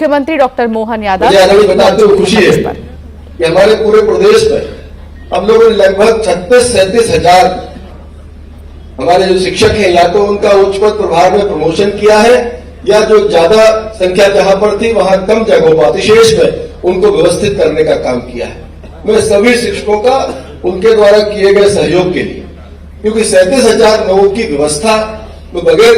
मुख्यमंत्री डॉक्टर मोहन यादव बताते हुए खुशी है कि हमारे पूरे प्रदेश में हम लोगों ने लगभग 36-37 हजार हमारे जो शिक्षक हैं या तो उनका उच्च पद प्रभार में प्रमोशन किया है या जो ज्यादा संख्या जहां पर थी वहां कम जगहों पर अतिशेष में उनको व्यवस्थित करने का काम किया है। मैं सभी शिक्षकों का उनके द्वारा किए गए सहयोग के लिए, क्योंकि 37,000 लोगों की व्यवस्था में बगैर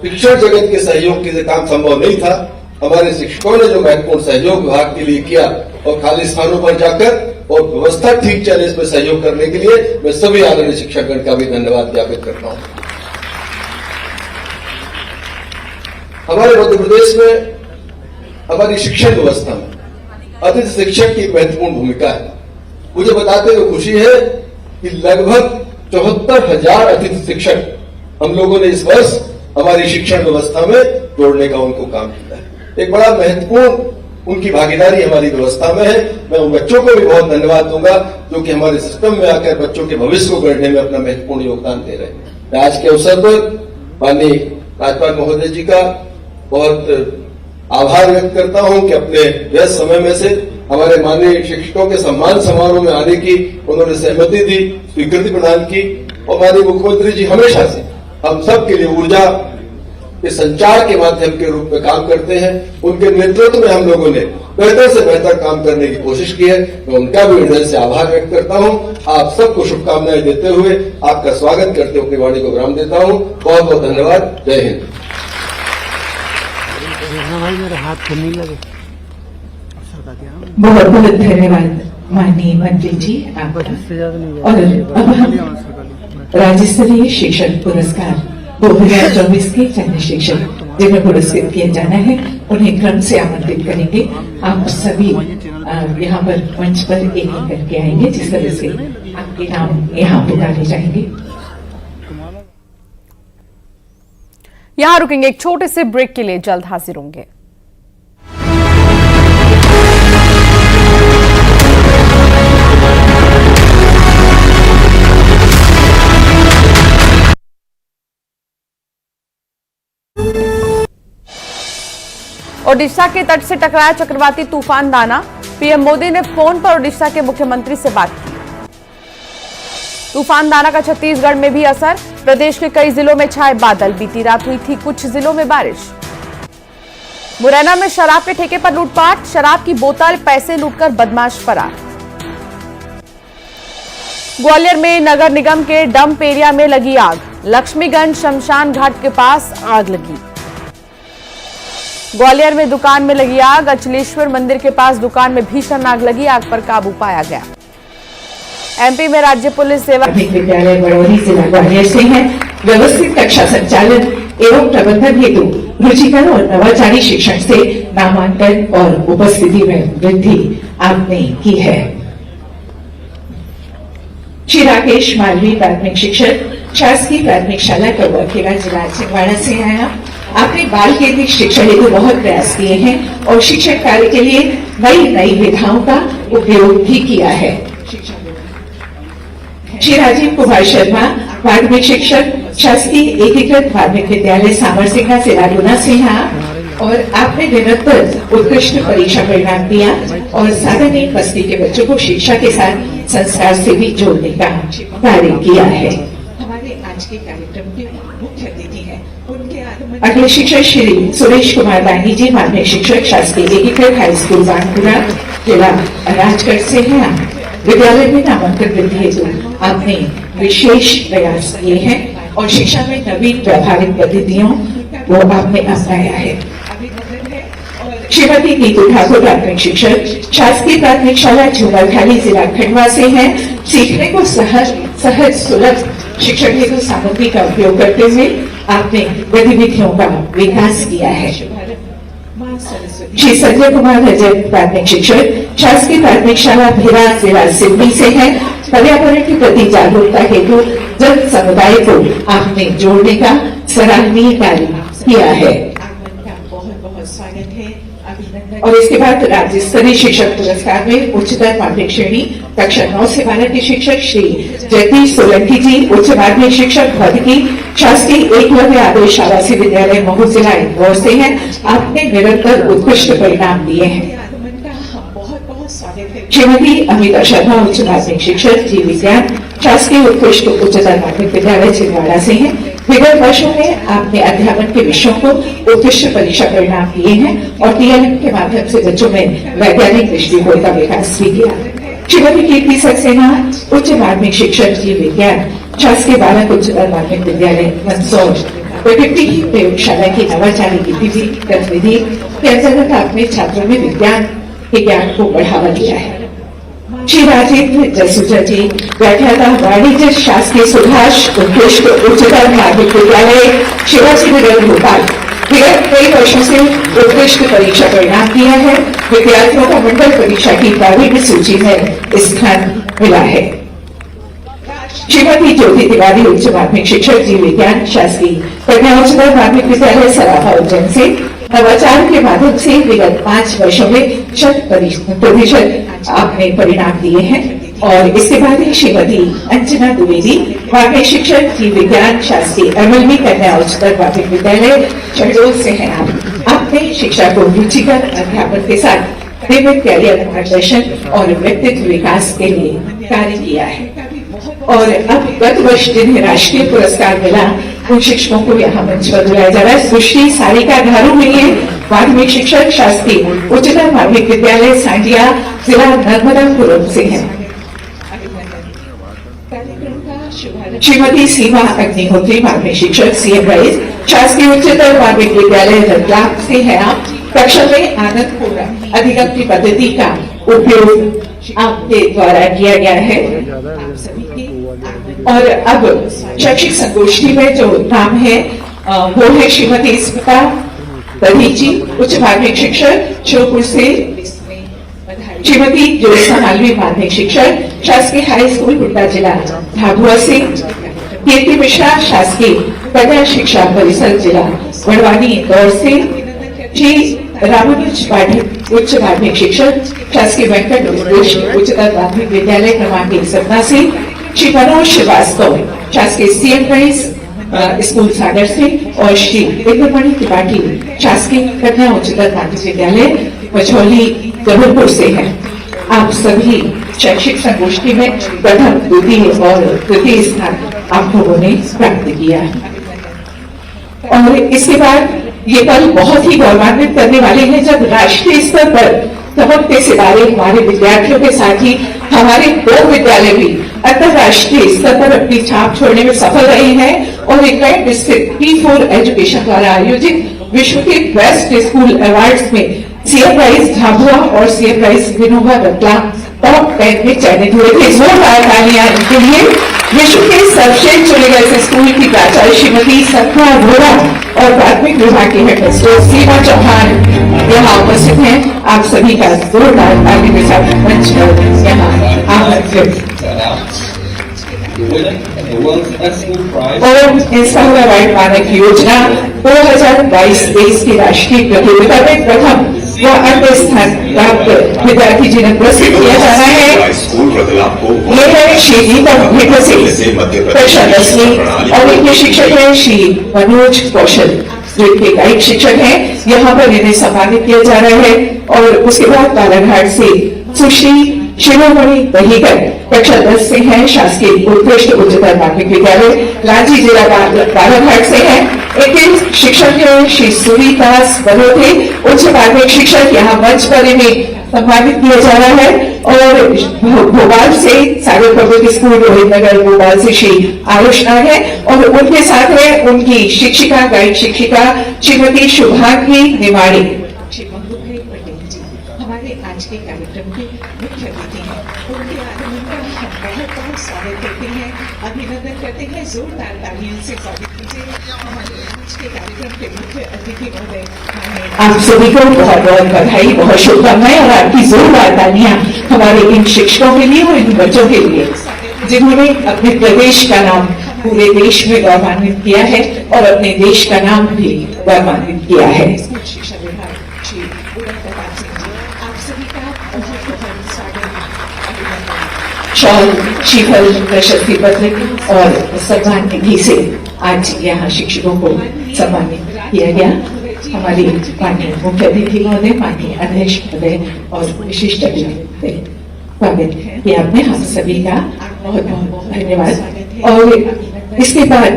शिक्षण जगत के सहयोग के काम संभव नहीं था। हमारे शिक्षकों ने जो महत्वपूर्ण सहयोग विभाग के लिए किया और खाली स्थानों पर जाकर और व्यवस्था ठीक चले इसमें सहयोग करने के लिए मैं सभी आदरणीय शिक्षकगण का भी धन्यवाद ज्ञापित करता हूं। हमारे मध्य प्रदेश में हमारी शिक्षण व्यवस्था में अतिथि शिक्षक की महत्वपूर्ण भूमिका है। मुझे बताते हुए खुशी है कि लगभग 74,000 अतिथि शिक्षक हम लोगों ने इस वर्ष हमारी शिक्षण व्यवस्था में जोड़ने का उनको काम किया है। एक बड़ा महत्वपूर्ण उनकी भागीदारी हमारी व्यवस्था में है। मैं उन बच्चों को भी बहुत धन्यवाद दूंगा जो कि हमारे सिस्टम में आकर बच्चों के भविष्य को गढ़ने में अपना महत्वपूर्ण योगदान दे रहे हैं। मैं आज के अवसर पर माननीय राज्यपाल महोदय जी का बहुत आभार व्यक्त करता हूं कि अपने व्यस्त समय में से हमारे माननीय शिक्षकों के सम्मान समारोह में आने की उन्होंने सहमति दी, स्वीकृति प्रदान की। और माननीय मुख्यमंत्री जी हमेशा से हम सब के लिए ऊर्जा के संचार के माध्यम के रूप में काम करते हैं। उनके नेतृत्व में हम लोगों ने बेहतर से बेहतर काम करने की कोशिश की है। मैं उनका भी हृदय से आभार व्यक्त करता हूं। आप सबको शुभकामनाएं देते हुए आपका स्वागत करते हुए अपनी वाणी को विराम देता हूं। बहुत बहुत धन्यवाद। जय हिंद। मेरे हाथ को नहीं लगे। बहुत बहुत धन्यवाद माननीय मंत्री जी आपका। और अब हम राज्य स्तरीय शिक्षक पुरस्कार 2024 के चयनित शिक्षक जिन्हें पुरस्कृत किया जाना है उन्हें क्रम से आमंत्रित करेंगे। आप सभी यहाँ पर मंच पर एक एक करके आएंगे जिस तरह से आपके नाम यहाँ पुकारे जाएंगे। यहाँ रुकेंगे, एक छोटे से ब्रेक के लिए जल्द हाजिर होंगे। ओडिशा के तट से टकराया चक्रवाती तूफान दाना। पीएम मोदी ने फोन पर ओडिशा के मुख्यमंत्री से बात की। तूफान दाना का छत्तीसगढ़ में भी असर। प्रदेश के कई जिलों में छाए बादल। बीती रात हुई थी कुछ जिलों में बारिश। मुरैना में शराब के ठेके पर लूटपाट। शराब की बोतल, पैसे लूटकर बदमाश फरार। ग्वालियर में नगर निगम के डंप एरिया में लगी आग। लक्ष्मीगंज शमशान घाट के पास आग लगी। ग्वालियर में दुकान में लगी आग। अचलेश्वर मंदिर के पास दुकान में भीषण आग लगी। आग पर काबू पाया गया। एमपी में राज्य पुलिस सेवा विद्यालय बड़ौरी जिला ग्वालियर से है। व्यवस्थित कक्षा संचालन एवं प्रबंधन हेतु रुचिकर और नवाचारी शिक्षण से नामांकन और उपस्थिति में वृद्धि आपने की है। श्री राकेश मालवी प्राथमिक शिक्षक शासकीय प्राथमिक शाला कौआखेड़ा जिला छिंदवाड़ा से आया। आपने बाल केंद्रित शिक्षण हेतु बहुत प्रयास किए हैं और शिक्षण कार्य के लिए नई विधाओं का उपयोग भी किया है। श्री राजीव कुमार शर्मा प्राथमिक शिक्षक शासकीय एकीकृत प्राथमिक विद्यालय सामरसिंगा जिला गुना से और आपने निरंतर उत्कृष्ट परीक्षा परिणाम दिया और साधारण बस्ती के बच्चों को शिक्षा के साथ संस्कार से भी जोड़ने का कार्य किया है। हमारे आज के कार्यक्रम के मुख्य अतिथि हैं उनके अगले शिक्षक श्री सुरेश कुमार दानी जी माध्यमिक शिक्षक शासकीय एकीकृत हाई स्कूल बानपुरा जिला राजगढ़ से हैं। विद्यालय में नामांकन वृद्धि हेतु आपने विशेष प्रयास किए हैं और शिक्षा में नवीन व्यावहारिक पद्धतियों को आपने अपनाया है। श्रीमती नीतू ठाकुर प्राथमिक शिक्षक शासकीय प्राथमिक शाला झूमरखाली जिला खंडवा से हैं। सीखने को सहज सुलभ शिक्षण हेतु सामग्री का उपयोग करते हुए आपने गतिविधियों का विकास किया है। श्री संजय कुमार रजक प्राथमिक शिक्षक शासकीय प्राथमिक शाला भिरा जिला सिवनी से है। पर्यावरण के प्रति जागरूकता हेतु जन समुदाय को आपने जोड़ने का सराहनीय कार्य किया है। बहुत बहुत स्वागत है और इसके बाद राज्य स्तरीय शिक्षक पुरस्कार में उच्चतर माध्यमिक श्रेणी कक्षा 9 से 12 के शिक्षक श्री जगदीश सोलंकी जी, उच्च माध्यमिक शिक्षक भौतिकी शासकीय एकलव्य आदर्श आवासीय विद्यालय महू जिला इंदौर से हैं। आपने निरंतर उत्कृष्ट परिणाम दिए हैं। श्रीमती अमिता शर्मा, उच्च माध्यमिक शिक्षक जीव विज्ञान शासकीय उत्कृष्ट उच्चतर माध्यमिक विद्यालय छिंदवाड़ा से हैं। विगत वर्षों में आपने अध्यापन के विषयों को उत्कृष्ट परीक्षा परिणाम दिए हैं और टीएलएम के माध्यम से बच्चों में वैज्ञानिक दृष्टिकोण का विकास भी किया। श्रीमती कीर्ति सक्सेना, उच्च माध्यमिक शिक्षक जीव विज्ञान शासकीय बालक उच्चतर माध्यमिक विद्यालय मंदसौर प्रकृति की प्रयोगशाला की नवाचारी गतिविधि के अंतर्गत आपने छात्रों में विज्ञान के ज्ञान को बढ़ावा दिया है। श्री राजेंद्र जसूजा जी, व्याख्याता वाणिज्य शासकीय सुभाष उत्कृष्ट उच्चतर माध्यमिक विद्यालय शिवाजी नगर भोपाल, विगत कई वर्षों से उत्कृष्ट परीक्षा परिणाम दिया है। विद्यार्थियों को मंडल परीक्षा की 12वीं सूची में स्थान मिला है। श्रीमती ज्योति तिवारी, उच्च माध्यमिक शिक्षक जीव विज्ञान शासकीय कन्या उच्चतर माध्यमिक विद्यालय सराफा उज्जैन से नवाचार के माध्यम से विगत 5 वर्षों में 100% आपने परिणाम दिए हैं। और इसके बाद श्रीमती अंजना द्विवेदी, माध्यमिक शिक्षक जीव विज्ञान शासकीय एमएलबी कन्या उच्चतर माध्यमिक विद्यालय शहडोल से हैं। आपने शिक्षा को रुचिकर अध्यापन के साथ नियमित कैरियर मार्गदर्शन और व्यक्तित्व विकास के लिए कार्य किया है। और अब गत वर्ष जिन्हें राष्ट्रीय पुरस्कार मिला उन शिक्षकों को यहाँ मंच पर बुलाया जा रहा है। सुश्री सारिका घारू मिली, माध्यमिक शिक्षक शासकीय उच्चतर माध्यमिक विद्यालय सांडिया जिला नर्मदापुरम से हैं। श्रीमती सीमा अग्निहोत्री, माध्यमिक शिक्षक सीएम राइज शासकीय उच्चतर माध्यमिक विद्यालय रतलाम से हैं। आप कक्षा में आनंदपूर्ण अधिगम की पद्धति का उपयोग आपके द्वारा किया गया है। आप सभी की और अब शैक्षिक संगोष्ठी में जो नाम है वो है श्रीमती स्मिता दधी जी, उच्च माध्यमिक शिक्षक श्योपुर से। श्रीमती ज्योत्सना मालवी, माध्यमिक शिक्षक शासकीय हाई स्कूल हुड्डा जिला झाबुआ से। कीर्ति मिश्रा, शासकीय कन्या शिक्षा परिषद जिला बड़वानी इंदौर से। श्री रामानुज पाठक, उच्च माध्यमिक शिक्षक शासकीय वेंकट उत्कृष्ट उच्चतर माध्यमिक विद्यालय क्रमांक 1 से। श्री मनोज श्रीवास्तव, शासकीय सीएम राइज स्कूल सागर से। और श्री इंद्रमणि त्रिपाठी, शासकीय कन्या उच्चतर माध्यमिक विद्यालय मझौली जबलपुर से हैं। आप सभी शैक्षिक संगोष्ठी में प्रथम, द्वितीय और तृतीय स्थान आप लोगों ने प्राप्त किया। और इसके बाद ये पल बहुत ही गौरवान्वित करने वाले हैं जब राष्ट्रीय स्तर पर चमकते सितारे हमारे विद्यार्थियों के साथ ही हमारे 2 विद्यालय भी अंतरराष्ट्रीय स्तर पर अपनी छाप छोड़ने में सफल रहे हैं। और इंग्लैंड स्थित P4 एजुकेशन द्वारा आयोजित विश्व के बेस्ट स्कूल अवार्ड्स में सीएम राइज झाबुआ और CM rise Vinoba Ratlam top 10 में चयनित हुए थे। जोरदार तालियां इनके लिए। विश्व के सर्वश्रेष्ठ चुने गए स्कूल की प्राचार्य श्रीमती सत्या अरोड़ा और प्राथमिक विभाग की हेड मिस्ट्रेस सीमा चौहान यहाँ उपस्थित हैं। आप सभी का जोरदार ताली के साथ मंच पर यहाँ आमंत्रित। और इंस्टाग्राम अवार्ड मानक योजना 2022 देश की राष्ट्रीय प्रतियोगिता में प्रथम व अन्य स्थान प्राप्त विद्यार्थी जिन्हें पुरस्कृत किया जाना है ये है श्री गीता भेटा से कक्षा 10वीं और इनके शिक्षक हैं श्री मनोज कौशल जो इनके गाइड शिक्षक हैं। यहाँ पर इन्हें सम्मानित किया जा रहा है। और उसके बाद बालाघाट से सुश्री शिरोमणि दहीकर कक्षा 10 से हैं, शासकीय उत्कृष्ट उच्चतर माध्यमिक विद्यालय रांची जिला बालाघाट से हैं। इनके शिक्षक हैं श्री सूरीदास बलोथे, उच्च माध्यमिक शिक्षक। यहाँ मंच पर इन्हें सम्मानित किया जा रहा है। और भोपाल से सागर पब्लिक स्कूल रोहितनगर भोपाल से श्री आयुष नाग है और उनके साथ है उनकी शिक्षिका गाइड शिक्षिका श्रीमती शुभांगी निमाड़ी। हमारे आज के कार्यक्रम के मुख्य अतिथि हैं, उनके आगमन का हम बहुत बहुत स्वागत करते हैं, अभिनंदन करते हैं। जोरदार तालियों से स्वागत कीजिए हमारे आज के कार्यक्रम के मुख्य अतिथि महोदय। आप सभी को बहुत बहुत बधाई, बहुत शुभकामनाएं और आपकी जोरदार तालियां हमारे इन शिक्षकों के लिए और इन बच्चों के लिए जिन्होंने अपने प्रदेश का नाम पूरे देश में गौरवान्वित किया है और अपने देश का नाम भी गौरवान्वित किया है। शिक्षा विभाग प्रताप सिंह जी, आप सभी का बहुत बहुत स्वागत शॉल, श्रीफल, प्रशस्ति पत्र और सम्मान निधि से आज यहाँ शिक्षकों को सम्मानित किया गया। हमारी माननीय मुख्य अतिथि महोदय, माननीय अध्यक्ष महोदय और विशिष्ट अतिथि स्वागत किया आपने हम सभी का बहुत बहुत धन्यवाद। और इसके बाद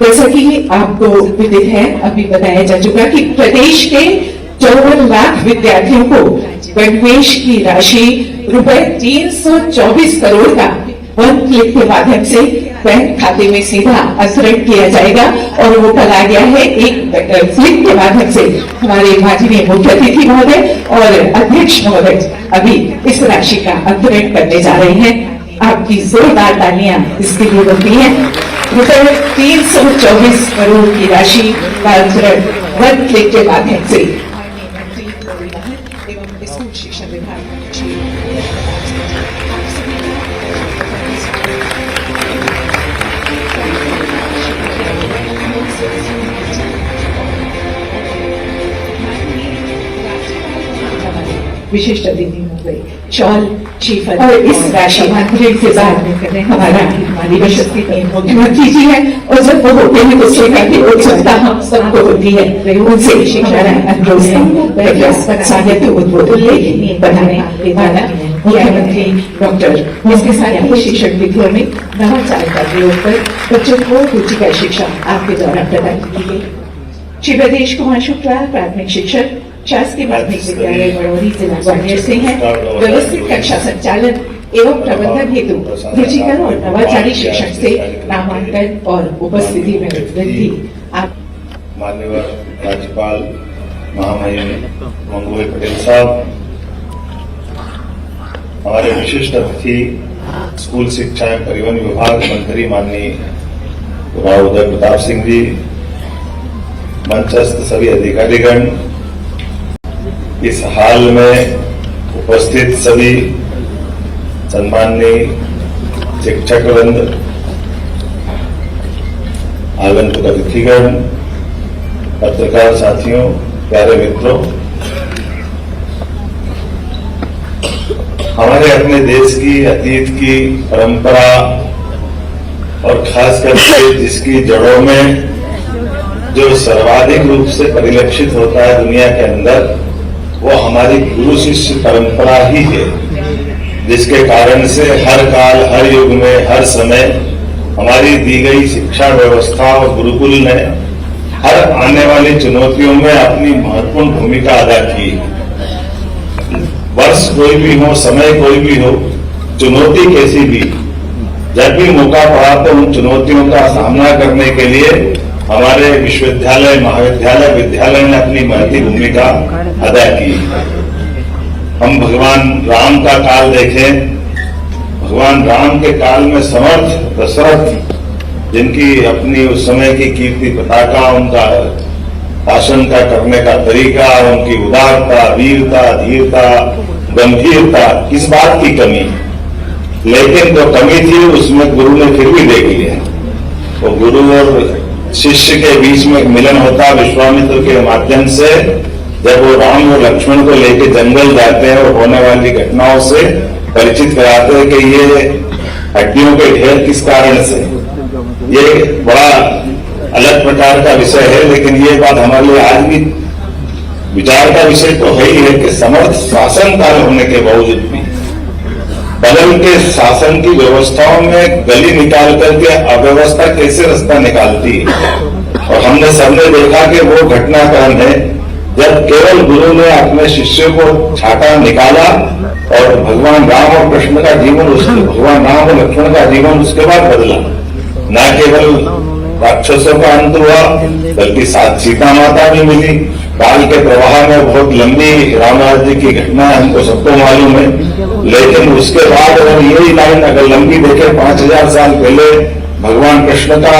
जैसा कि आपको विदित है, अभी बताया जा चुका कि प्रदेश के 54 लाख विद्यार्थियों को गणवेश की राशि रुपए 324 करोड़ का वन क्लिक के माध्यम से बैंक खाते में सीधा अंतरण किया जाएगा और वो कल आ गया है एक क्लिक के माध्यम से। हमारे माननीय मुख्य अतिथि महोदय और अध्यक्ष महोदय अभी इस राशि का अंतरण करने जा रहे हैं। आपकी जोरदार तालियां इसके लिए बनती हैं। रुपए 324 करोड़ की राशि का अंतरण वन क्लिक के माध्यम से एवं स्कूल शिक्षा विभाग विशिष्ट अतिथि महोदय शॉल, श्रीफल और इस राशि मंत्री के बाद हमारी प्रशस्ति मुख्यमंत्री जी है और जब वो होते हैं तो सेवा की उत्सुकता हम सबको होती है। उनसे शिक्षा स्वागत उद्बोधन बनाने वाला मुख्यमंत्री डॉक्टर इसके साथ ही शिक्षक विधियों में नवाचार का प्रयोग कर बच्चों को रुचिकर शिक्षा आपके द्वारा प्रदान की गई। श्री प्रदेश कुमार शुक्ला, प्राथमिक शिक्षक, शासकीय प्राथमिक विद्यालय बड़ौनी, जिला ग्वालियर से हैं। व्यवस्थित कक्षा संचालन एवं प्रबंधन हेतु रुचिकर और नवाचारी शिक्षक से नामांकन और उपस्थिति में वृद्धि। आप माननीय राज्यपाल महामहिम मंगूभाई पटेल साहब, हमारे विशिष्ट अतिथि स्कूल शिक्षा एवं परिवहन विभाग मंत्री माननीय राव उदय प्रताप सिंह जी, मंचस्थ सभी अधिकारीगण, इस हाल में उपस्थित सभी सम्माननीय शिक्षक वृंद, आगंतुक अतिथिगण, पत्रकार साथियों, प्यारे मित्रों, हमारे अपने देश की अतीत की परंपरा और खास करके जिसकी जड़ों में जो सर्वाधिक रूप से परिलक्षित होता है दुनिया के अंदर, वो हमारी गुरु शिष्य परंपरा ही है, जिसके कारण से हर काल, हर युग में, हर समय हमारी दी गई शिक्षा व्यवस्था और गुरुकुल ने हर आने वाली चुनौतियों में अपनी महत्वपूर्ण भूमिका अदा की। वर्ष कोई भी हो, समय कोई भी हो, चुनौती कैसी भी, जब भी मौका पड़ा तो उन चुनौतियों का सामना करने के लिए हमारे विश्वविद्यालय, महाविद्यालय, विद्यालय ने अपनी महती भूमिका अदा की। हम भगवान राम का काल देखें, भगवान राम के काल में समर्थ दशरथ, जिनकी अपनी उस समय की कीर्ति पताका, उनका शासन का करने का तरीका, उनकी उदारता, वीरता, धीरता, गंभीरता, किस बात की कमी, लेकिन जो कमी थी उसमें गुरु ने फिर भी देख लिया। तो गुरु और शिष्य के बीच में एक मिलन होता विश्वामित्र के माध्यम से, जब वो राम और लक्ष्मण को लेकर जंगल जाते हैं और होने वाली घटनाओं से परिचित कराते हैं कि ये हड्डियों के ढेर किस कारण से। ये बड़ा अलग प्रकार का विषय है, लेकिन ये बात हमारे लिए आज भी विचार का विषय तो है ही है कि समर्थ शासन काल होने के बावजूद भी बदल के शासन की व्यवस्थाओं में गली निकाल करके अव्यवस्था कैसे रास्ता निकालती है। और हमने सबने देखा कि वो घटनाक्रम है जब केवल गुरु ने अपने शिष्य को छाटा निकाला और भगवान राम और कृष्ण का जीवन, भगवान राम और लक्ष्मण का जीवन उसके बाद बदला। न केवल राक्षसों का अंत हुआ, बल्कि साथ सीता माता भी मिली। काल के प्रवाह में बहुत लंबी रामायण जी की घटना हमको सबको मालूम है, लेकिन उसके बाद अगर यही लाइन अगर लंबी देखे 5000 साल पहले भगवान कृष्ण का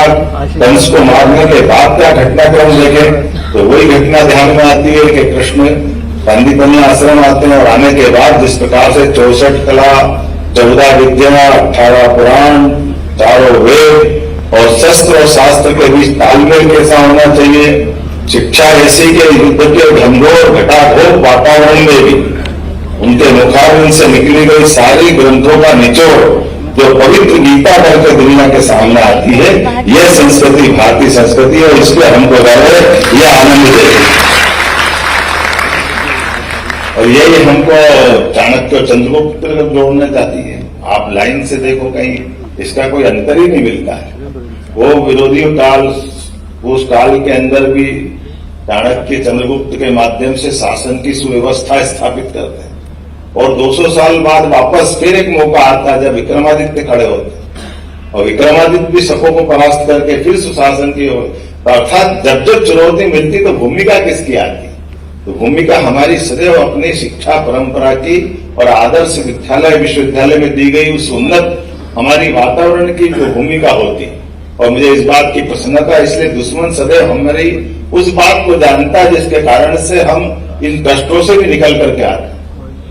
कंस को मारने के बाद का घटनाक्रम देखे तो वही घटना ध्यान में आती है कि कृष्ण पंडितन्य आश्रम आते हैं और आने के बाद जिस प्रकार से 64 कला, 14 विद्या, 18 पुराण, 4 वेद और शस्त्र और शास्त्र के बीच तालमेल कैसा होना चाहिए, शिक्षा ऐसी के युद्ध के घनघोर घटाघोर वातावरण में भी उनके मुखारविंद से निकली गई सारी ग्रंथों का निचोड़ जो पवित्र गीता बनकर दुनिया के सामने आती है, यह संस्कृति भारतीय संस्कृति है और इसलिए हमको गर्व है, यह आनंद देगी। और यही हमको चाणक्य और चंद्रगुप्त को जोड़ना चाहती है। आप लाइन से देखो, कहीं इसका कोई अंतर ही नहीं मिलता है। वो विरोधी काल, उस काल के अंदर भी चाणक्य चंद्रगुप्त के माध्यम से शासन की सुव्यवस्था स्थापित करते हैं और 200 साल बाद वापस फिर एक मौका आता है जब विक्रमादित्य खड़े होते और विक्रमादित्य भी सबों को परास्त करके फिर सुशासन की ओर, अर्थात जब जब चुनौती मिलती तो भूमिका किसकी आती? तो भूमिका हमारी सदैव अपनी शिक्षा परंपरा की और आदर्श विद्यालय विश्वविद्यालय में दी गई उस उन्नत हमारी वातावरण की जो भूमिका होती। और मुझे इस बात की प्रसन्नता, इसलिए दुश्मन सदैव हमारी उस बात को जानता है जिसके कारण से हम इन कष्टों से भी निकल करके आते।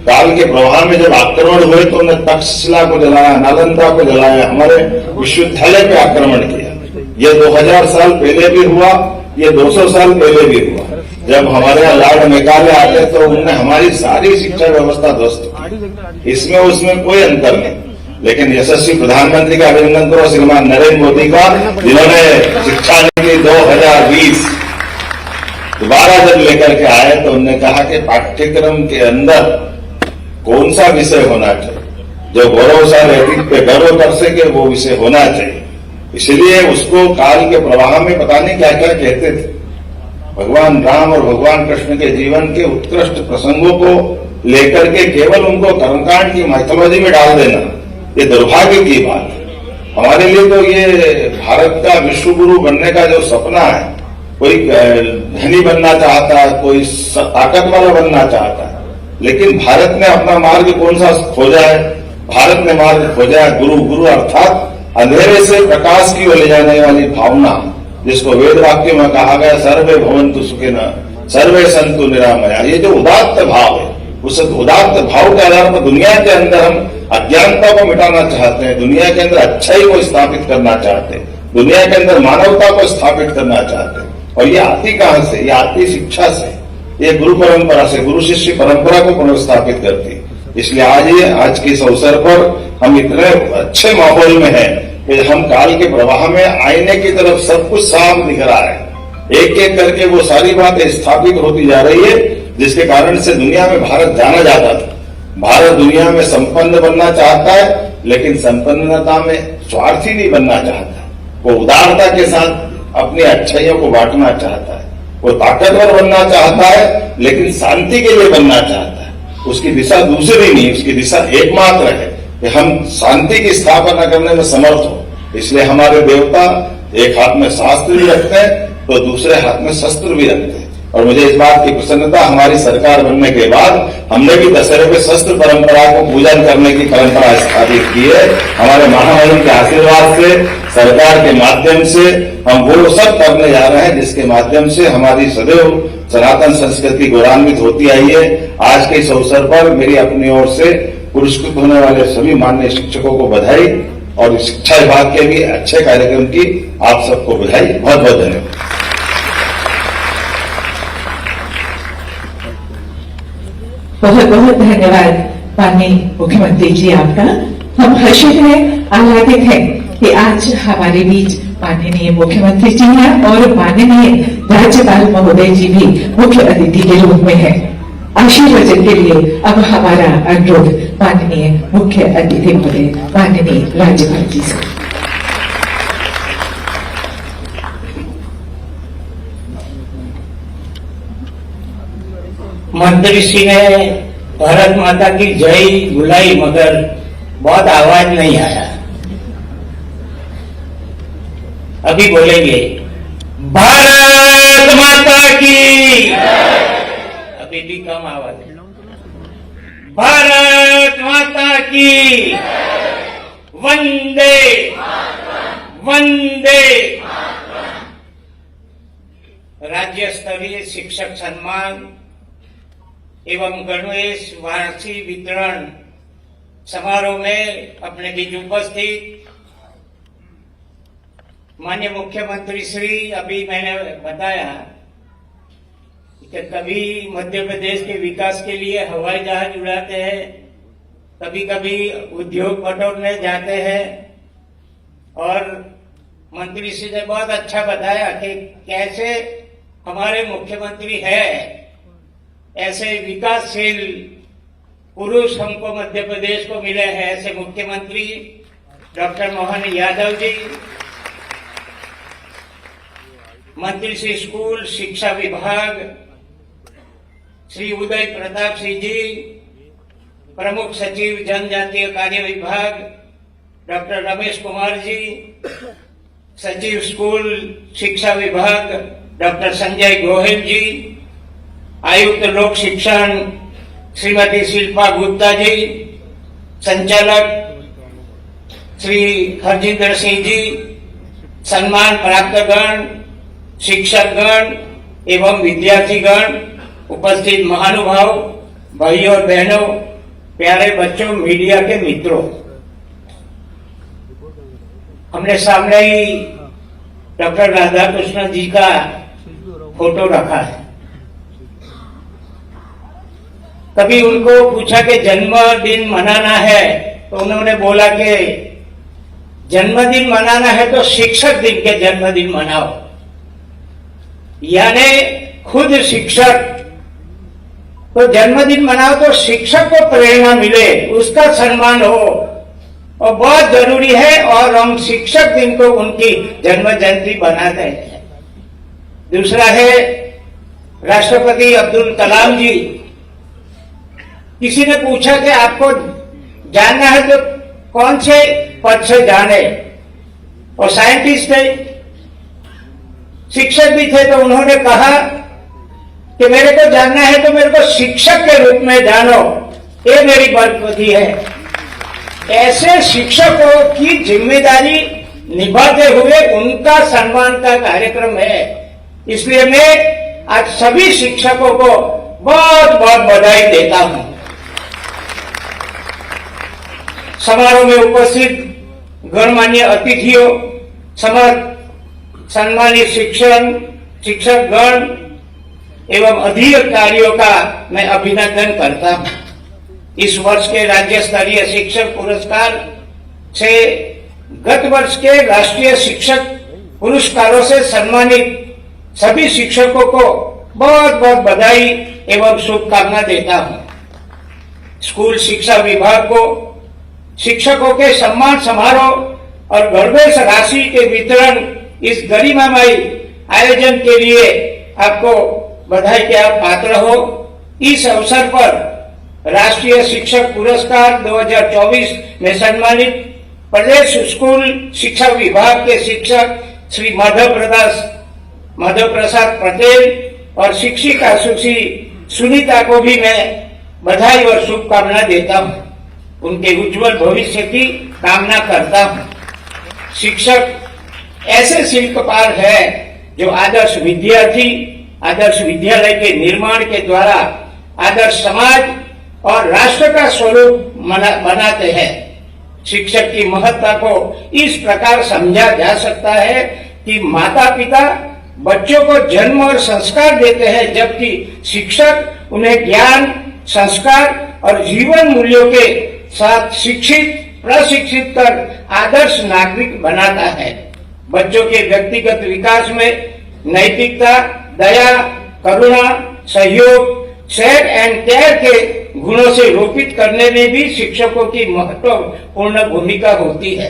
काल के प्रवाह में जब आक्रमण हुए तो उन्हें तक्षशिला को जलाया, नालंदा को जलाया, हमारे विश्वविद्यालय पे आक्रमण किया। ये 2000 साल पहले भी हुआ, ये 200 साल पहले भी हुआ। जब हमारे यहाँ लॉर्ड मेकाले आते तो उन्होंने हमारी सारी शिक्षा व्यवस्था ध्वस्त की। इसमें उसमें कोई अंतर नहीं। लेकिन यशस्वी प्रधानमंत्री का अभिनंदन करो श्रीमान नरेंद्र मोदी का, जिन्होंने शिक्षा नीति 2020 दोबारा जब लेकर के आए तो उन्होंने कहा कि पाठ्यक्रम के अंदर कौन सा विषय होना चाहिए, जो गौरवशाल व्यक्ति पे गर्व कर सके वो विषय होना चाहिए। इसलिए उसको काल के प्रवाह में पता नहीं क्या क्या कहते थे। भगवान राम और भगवान कृष्ण के जीवन के उत्कृष्ट प्रसंगों को लेकर के केवल उनको कर्मकांड की माइथोलॉजी में डाल देना, ये दुर्भाग्य की बात है। हमारे लिए तो ये भारत का विश्व गुरु बनने का जो सपना है, कोई धनी बनना चाहता है, कोई ताकत वाला बनना चाहता है, लेकिन भारत ने अपना मार्ग कौन सा खोजा है? भारत ने मार्ग खोजा है गुरु। गुरु अर्थात अंधेरे से प्रकाश की ओर ले जाने वाली भावना, जिसको वेद वाक्य में कहा गया सर्वे भवन्तु सुखिनः सर्वे सन्तु निरामया। ये जो उदात्त भाव है, उस उदात्त भाव के आधार पर दुनिया के अंदर हम अज्ञानता को मिटाना चाहते हैं, दुनिया के अंदर अच्छाई को स्थापित करना चाहते हैं, दुनिया के अंदर मानवता को स्थापित करना चाहते हैं। और ये आती कहां से? ये आती शिक्षा से, ये गुरु परंपरा से, गुरु शिष्य परंपरा को पुनर्स्थापित करती। इसलिए आज के इस अवसर पर हम इतने अच्छे माहौल में हैं कि हम काल के प्रवाह में आईने की तरफ सब कुछ साफ दिख रहा है। एक एक करके वो सारी बातें स्थापित होती जा रही है, जिसके कारण से दुनिया में भारत जाना जाता था। भारत दुनिया में संपन्न बनना चाहता है, लेकिन संपन्नता में स्वार्थी नहीं बनना चाहता। वो उदारता के साथ अपनी अच्छाइयों को बांटना चाहता है। वो ताकतवर बनना चाहता है, लेकिन शांति के लिए बनना चाहता है। उसकी दिशा दूसरी नहीं, उसकी दिशा एकमात्र है कि हम शांति की स्थापना करने में समर्थ हो। इसलिए हमारे देवता एक हाथ में शास्त्र भी रखते हैं तो दूसरे हाथ में शस्त्र भी रखते हैं। और मुझे इस बात की प्रसन्नता, हमारी सरकार बनने के बाद हमने भी दशहरे पे शस्त्र परंपरा को पूजन करने की परंपरा स्थापित की है। हमारे महामहिम के आशीर्वाद से, सरकार के माध्यम से हम वो सब करने जा रहे हैं जिसके माध्यम से हमारी सदैव सनातन संस्कृति गौरवान्वित होती आई है। आज के इस अवसर पर मेरी अपनी ओर से पुरस्कृत होने वाले सभी माननीय शिक्षकों को बधाई और शिक्षा विभाग के भी अच्छे कार्यक्रम की आप सबको बधाई। बहुत बहुत धन्यवाद। बहुत बहुत धन्यवाद माननीय मुख्यमंत्री जी आपका। हम हर्षित हैं, आह्लादित हैं कि आज हमारे बीच माननीय मुख्यमंत्री जी हैं और माननीय राज्यपाल महोदय जी भी मुख्य अतिथि के रूप में हैं। आशीर्वचन के लिए अब हमारा अनुरोध माननीय मुख्य अतिथि महोदय माननीय राज्यपाल जी से। मंत्री श्री ने भारत माता की जय बुलाई, मगर बहुत आवाज नहीं आया। अभी बोलेंगे भारत माता की, अभी भी कम आवाज है। भारत माता की वंदे वंदे। राज्य स्तरीय शिक्षक सम्मान एवं गणवेश वार्षिक वितरण समारोह में अपने बीच उपस्थित माननीय मुख्यमंत्री श्री, अभी मैंने बताया कि कभी मध्य प्रदेश के विकास के लिए हवाई जहाज उड़ाते हैं, कभी कभी उद्योग बटोरने जाते हैं, और मंत्री जी ने बहुत अच्छा बताया कि कैसे हमारे मुख्यमंत्री है, ऐसे विकासशील पुरुष हमको मध्य प्रदेश को मिले हैं। ऐसे मुख्यमंत्री डॉक्टर मोहन यादव जी, मंत्री श्री स्कूल शिक्षा विभाग श्री उदय प्रताप सिंह जी, प्रमुख सचिव जनजातीय कार्य विभाग डॉक्टर रमेश कुमार जी, सचिव स्कूल शिक्षा विभाग डॉक्टर संजय गोयल जी, आयुक्त लोक शिक्षण श्रीमती शिल्पा गुप्ता जी, संचालक श्री हरजिंदर सिंह जी, सम्मान प्राप्त गण, शिक्षकगण एवं विद्यार्थीगण, उपस्थित महानुभाव, भाइयों और बहनों, प्यारे बच्चों, मीडिया के मित्रों, हमने सामने ही डॉक्टर राधाकृष्णन जी का फोटो रखा है। कभी उनको पूछा कि जन्मदिन मनाना है, तो उन्होंने बोला कि जन्मदिन मनाना है तो शिक्षक दिन के जन्मदिन मनाओ। यानी खुद शिक्षक तो जन्मदिन मनाओ तो शिक्षक को प्रेरणा मिले, उसका सम्मान हो, और बहुत जरूरी है। और हम शिक्षक दिन को उनकी जन्म जयंती बनाते हैं। दूसरा है राष्ट्रपति अब्दुल कलाम जी। किसी ने पूछा कि आपको जानना है तो कौन से पद से जाने, और साइंटिस्ट थे, शिक्षक भी थे, तो उन्होंने कहा कि मेरे को जानना है तो मेरे को शिक्षक के रूप में जानो, ये मेरी बलबुद्धि है। ऐसे शिक्षकों की जिम्मेदारी निभाते हुए उनका सम्मान का कार्यक्रम है। इसलिए मैं आज सभी शिक्षकों को बहुत बहुत बधाई देता हूं। समारोह में उपस्थित गणमान्य अतिथियों, सम्मानित शिक्षकगण एवं अधिकारियों का मैं अभिनंदन करता हूं। इस वर्ष के राज्य स्तरीय शिक्षक पुरस्कार से गत वर्ष के राष्ट्रीय शिक्षक पुरस्कारों से सम्मानित सभी शिक्षकों को बहुत बहुत बधाई एवं शुभकामना देता हूं। स्कूल शिक्षा विभाग को शिक्षकों के सम्मान समारोह और गणवेश राशि के वितरण इस गरिमामय आयोजन के लिए आपको बधाई के आप पात्र हो। इस अवसर पर राष्ट्रीय शिक्षक पुरस्कार 2024 में सम्मानित प्रदेश स्कूल शिक्षा विभाग के शिक्षक श्री माधव प्रसाद पटेल और शिक्षिका सुश्री सुनीता को भी मैं बधाई और शुभकामना देता हूं। उनके उज्जवल भविष्य की कामना करता हूं। शिक्षक ऐसे शिल्पकार है जो आदर्श विद्यार्थी, आदर्श विद्यालय के निर्माण के द्वारा आदर्श समाज और राष्ट्र का स्वरूप बनाते हैं। शिक्षक की महत्ता को इस प्रकार समझा जा सकता है कि माता पिता बच्चों को जन्म और संस्कार देते हैं, जबकि शिक्षक उन्हें ज्ञान, संस्कार और जीवन मूल्यों के साथ शिक्षित, प्रशिक्षित कर आदर्श नागरिक बनाता है। बच्चों के व्यक्तिगत विकास में नैतिकता, दया, करुणा, सहयोग, शेयर एंड केयर के गुणों से रोपित करने में भी शिक्षकों की महत्वपूर्ण भूमिका होती है।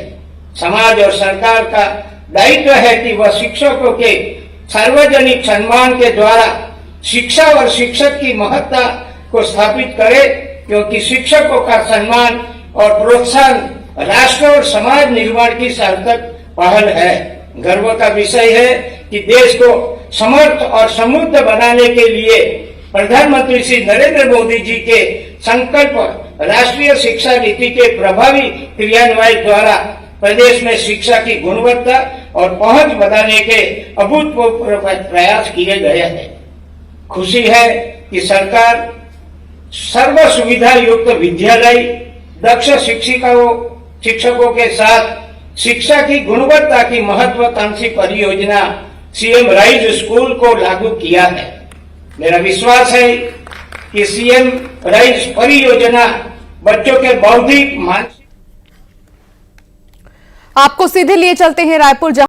समाज और सरकार का दायित्व है कि वह शिक्षकों के सार्वजनिक सम्मान के द्वारा शिक्षा और शिक्षक की महत्ता को स्थापित करे, क्योंकि शिक्षकों का सम्मान और प्रोत्साहन राष्ट्र और समाज निर्माण की सार्थक पहल है। गर्व का विषय है कि देश को समर्थ और समृद्ध बनाने के लिए प्रधानमंत्री श्री नरेंद्र मोदी जी के संकल्प राष्ट्रीय शिक्षा नीति के प्रभावी क्रियान्वयन द्वारा प्रदेश में शिक्षा की गुणवत्ता और पहुंच बढ़ाने के अभूतपूर्व प्रयास किए गए हैं। खुशी है कि सरकार सर्व सुविधा युक्त विद्यालय, दक्ष शिक्षकों के साथ शिक्षा की गुणवत्ता की महत्वाकांक्षी परियोजना सीएम राइज स्कूल को लागू किया है। मेरा विश्वास है कि सीएम राइज परियोजना बच्चों के बौद्धिक मानसिक। आपको सीधे लिए चलते हैं रायपुर, जहां